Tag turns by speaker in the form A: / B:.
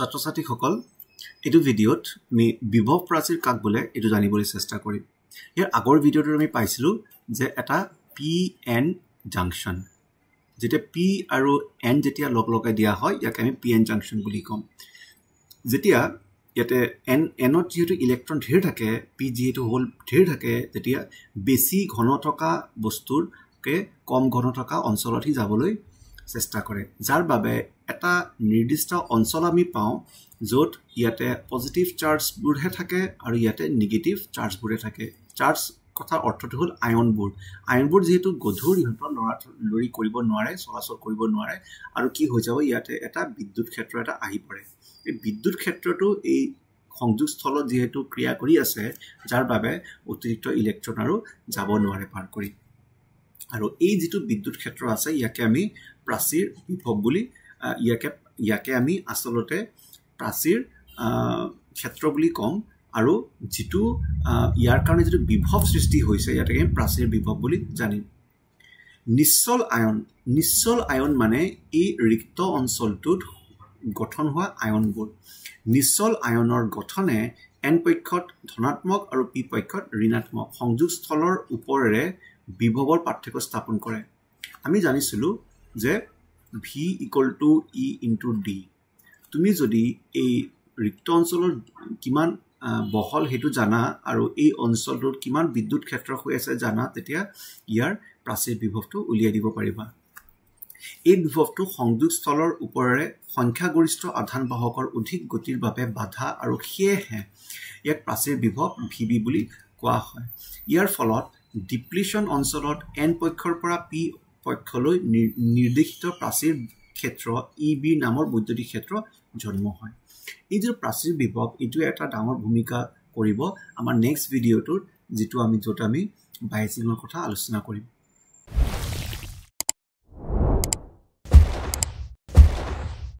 A: ছাত্ৰ-ছাত্ৰীসকল এইটো ভিডিঅ'ত আমি বিভৱ প্ৰাচীৰ কাক বোলে এইটো জানিবলৈ চেষ্টা কৰিম। ইয়াৰ আগৰ ভিডিঅ'টোত আমি পাইছিলোঁ যে এটা PN জাংচন, যেতিয়া P আৰু N যেতিয়া লগ লগাই দিয়া হয় ইয়াক আমি PN জাংচন বুলি কম। যেতিয়া ইয়াতে Nত যেহেতু ইলেক্ট্ৰন ঢেৰ থাকে, P যেহেতু হোল ঢেৰ থাকে, তেতিয়া বেছি ঘন থকা বস্তুৰকে কম ঘন থকা অঞ্চলতহি যাবলৈ চেষ্টা কৰে, যাৰ বাবে এটা নিৰ্দিষ্ট অঞ্চল আমি পাওঁ য'ত ইয়াতে পজিটিভ চাৰ্জবোৰহে থাকে আৰু ইয়াতে নিগেটিভ চাৰ্জবোৰহে থাকে। চাৰ্জ কথাৰ অৰ্থটো হ'ল আয়নবোৰ যিহেতু গধুৰ, ইহঁতৰ লৰি কৰিব নোৱাৰে, চলাচল কৰিব নোৱাৰে, আৰু কি হৈ যাব, ইয়াতে এটা বিদ্যুৎ ক্ষেত্ৰ এটা আহি পৰে। এই বিদ্যুৎ ক্ষেত্ৰটো এই সংযোগস্থলত যিহেতু ক্ৰিয়া কৰি আছে, যাৰ বাবে অতিৰিক্ত ইলেক্ট্ৰন আৰু যাব নোৱাৰে পাৰ কৰি। আৰু এই যিটো বিদ্যুৎ ক্ষেত্ৰ আছে ইয়াকে আমি প্ৰাচীৰ বিভৱ বুলি ইয়াকে আমি আচলতে প্ৰাচীৰ ক্ষেত্ৰ বুলি ক'ম, আৰু যিটো ইয়াৰ কাৰণে যিটো বিভৱ সৃষ্টি হৈছে ইয়াকে আমি প্ৰাচীৰ বিভৱ বুলি জানিম। নিশ্চল আয়ন মানে এই ৰিক্ত অঞ্চলটোত গঠন হোৱা আয়নবোৰ। নিশ্চল আয়নৰ গঠনে N পক্ষত ধনাত্মক আৰু P পক্ষত ঋণাত্মক সংযোগস্থলৰ ওপৰেৰে বিভৱৰ পাৰ্থক্য স্থাপন কৰে। আমি জানিছিলোঁ যে V = E × D। তুমি যদি এই ৰিক্ত অঞ্চলৰ কিমান বহল সেইটো জানা আৰু এই অঞ্চলটোত কিমান বিদ্যুৎ ক্ষেত্ৰ হৈ আছে জানা, তেতিয়া ইয়াৰ প্ৰাচীৰ বিভৱটো উলিয়াই দিব পাৰিবা। এই বিভৱটো সংযোগস্থলৰ ওপৰেৰে সংখ্যাগৰিষ্ঠ আধান বাহকৰ অধিক গতিৰ বাবে বাধা, আৰু সেয়েহে ইয়াক প্ৰাচীৰ বিভৱ VB বুলি কোৱা হয়। ইয়াৰ ফলত ডিপ্লিশ্যন অঞ্চলত N পক্ষৰ পৰা P পক্ষলৈ নিৰ্দেশিত প্ৰাচীৰ ক্ষেত্ৰ EB নামৰ বৈদ্যুতিক ক্ষেত্ৰ জন্ম হয়। এই যে প্ৰাচীৰ বিভৱ, এইটোৱে এটা ডাঙৰ ভূমিকা কৰিব আমাৰ নেক্সট ভিডিঅ'টোত, য'ত আমি বাইচিঙৰ কথা আলোচনা কৰিম।